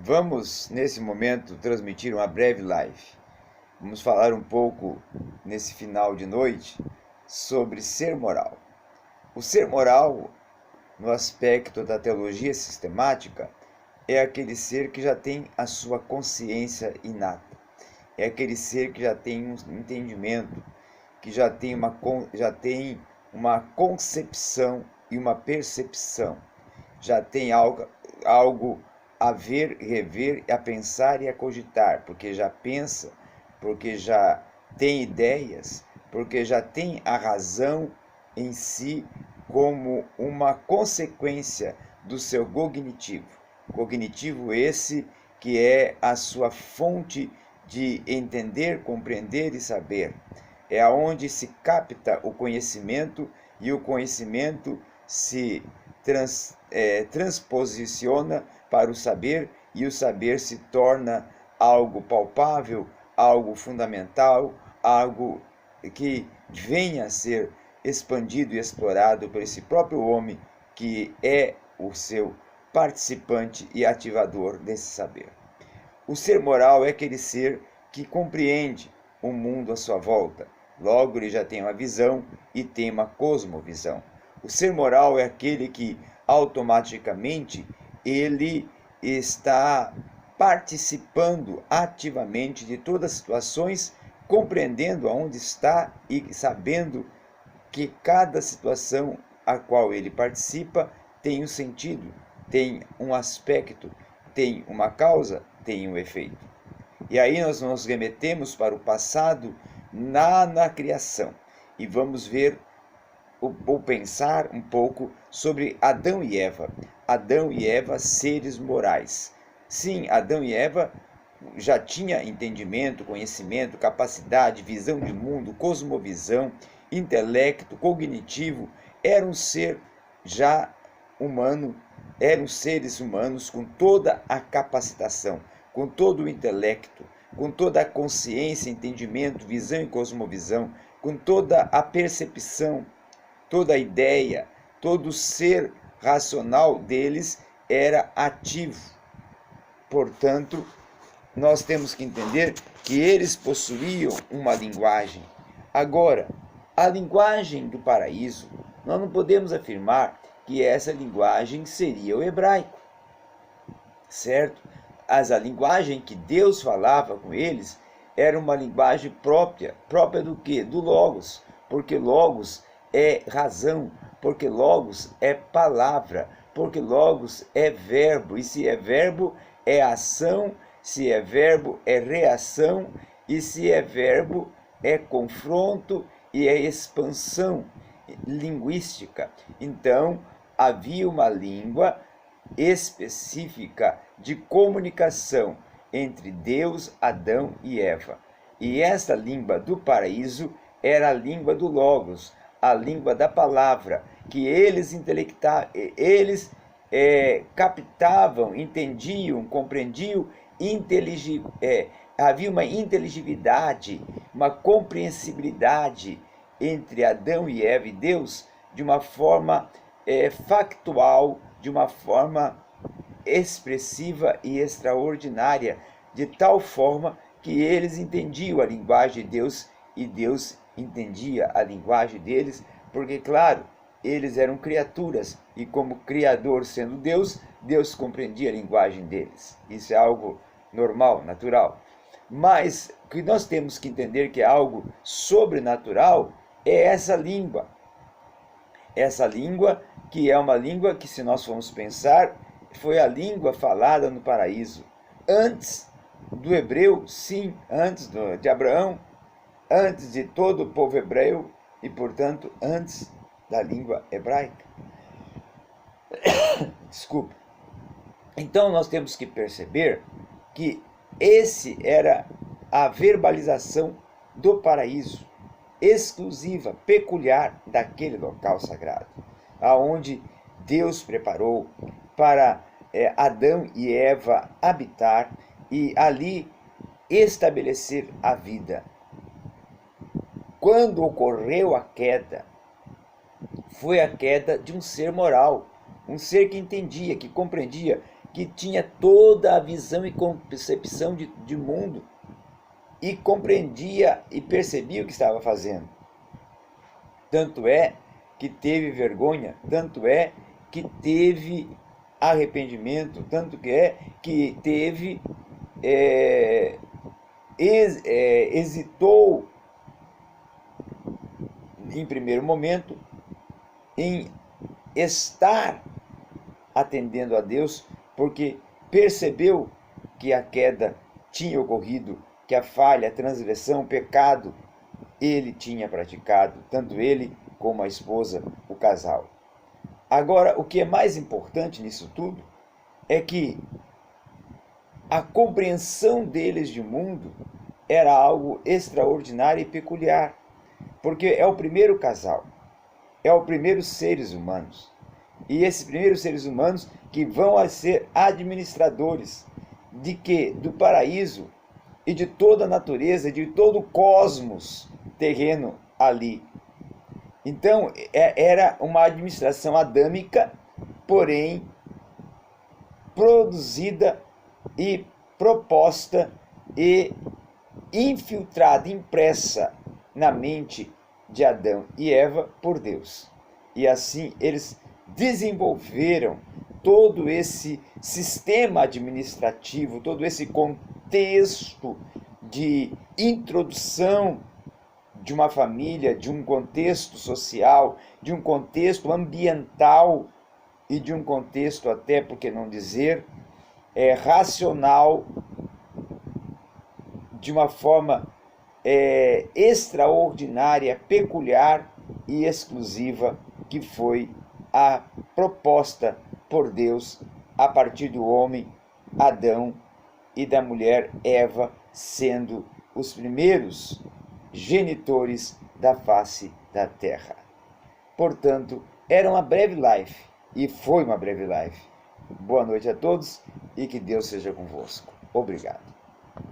Vamos, nesse momento, transmitir uma breve live. Vamos falar um pouco, nesse final de noite, sobre ser moral. O ser moral, no aspecto da teologia sistemática, é aquele ser que já tem a sua consciência inata. É aquele ser que já tem um entendimento, que já tem uma concepção e uma percepção. Já tem algo a ver, rever, a pensar e a cogitar, porque já pensa, porque já tem ideias, porque já tem a razão em si como uma consequência do seu cognitivo. Cognitivo esse que é a sua fonte de entender, compreender e saber. É aonde se capta o conhecimento e o conhecimento se transposiciona para o saber e o saber se torna algo palpável, algo fundamental, algo que venha a ser expandido e explorado por esse próprio homem que é o seu participante e ativador desse saber. O ser moral é aquele ser que compreende o mundo à sua volta. Logo, ele já tem uma visão e tem uma cosmovisão. O ser moral é aquele que automaticamente ele está participando ativamente de todas as situações, compreendendo aonde está e sabendo que cada situação a qual ele participa tem um sentido, tem um aspecto, tem uma causa, tem um efeito. E aí nós nos remetemos para o passado na criação e vamos ver ou pensar um pouco sobre Adão e Eva. Adão e Eva, seres morais. Sim, Adão e Eva já tinha entendimento, conhecimento, capacidade, visão de mundo, cosmovisão, intelecto, cognitivo. Era um ser já humano, eram seres humanos com toda a capacitação, com todo o intelecto, com toda a consciência, entendimento, visão e cosmovisão, com toda a percepção, toda a ideia, todo o ser racional deles era ativo. Portanto, nós temos que entender que eles possuíam uma linguagem. Agora, a linguagem do paraíso, nós não podemos afirmar que essa linguagem seria o hebraico, certo? Mas a linguagem que Deus falava com eles era uma linguagem própria do quê? Do Logos, porque Logos é razão, porque Logos é palavra, porque Logos é verbo, e se é verbo é ação, se é verbo é reação, e se é verbo é confronto e é expansão linguística. Então, havia uma língua específica de comunicação entre Deus, Adão e Eva. E essa língua do paraíso era a língua do Logos, a língua da palavra, que eles captavam, entendiam, compreendiam, havia uma inteligibilidade, uma compreensibilidade entre Adão e Eva e Deus de uma forma factual, de uma forma expressiva e extraordinária, de tal forma que eles entendiam a linguagem de Deus e Deus entendia a linguagem deles, porque, claro, eles eram criaturas e, como Criador sendo Deus, Deus compreendia a linguagem deles. Isso é algo normal, natural. Mas o que nós temos que entender que é algo sobrenatural é essa língua. Essa língua que é uma língua que, se nós formos pensar, foi a língua falada no paraíso. Antes do hebreu, sim, antes de Abraão, antes de todo o povo hebreu e, portanto, antes da língua hebraica. Desculpa. Então, nós temos que perceber que esse era a verbalização do paraíso, exclusiva, peculiar daquele local sagrado, aonde Deus preparou para Adão e Eva habitar e ali estabelecer a vida. Quando ocorreu a queda, foi a queda de um ser moral, um ser que entendia, que compreendia, que tinha toda a visão e concepção de mundo e compreendia e percebia o que estava fazendo. Tanto é que teve vergonha, tanto é que teve arrependimento, tanto que teve, hesitou em primeiro momento em estar atendendo a Deus, porque percebeu que a queda tinha ocorrido, que a falha, a transgressão, o pecado, ele tinha praticado, tanto ele como a esposa, o casal. Agora, o que é mais importante nisso tudo é que a compreensão deles de mundo era algo extraordinário e peculiar, porque é o primeiro casal, é o primeiro seres humanos. E esses primeiros seres humanos que vão a ser administradores de quê? Do paraíso e de toda a natureza, de todo o cosmos terreno ali. Então, era uma administração adâmica, porém produzida e proposta e infiltrada, impressa na mente de Adão e Eva por Deus. E assim eles desenvolveram todo esse sistema administrativo, todo esse contexto de introdução de uma família, de um contexto social, de um contexto ambiental e de um contexto, até por que não dizer, racional, de uma forma extraordinária, peculiar e exclusiva, que foi a proposta por Deus a partir do homem Adão e da mulher Eva, sendo os primeiros genitores da face da terra. Portanto, era uma breve live, e foi uma breve live. Boa noite a todos e que Deus seja convosco. Obrigado.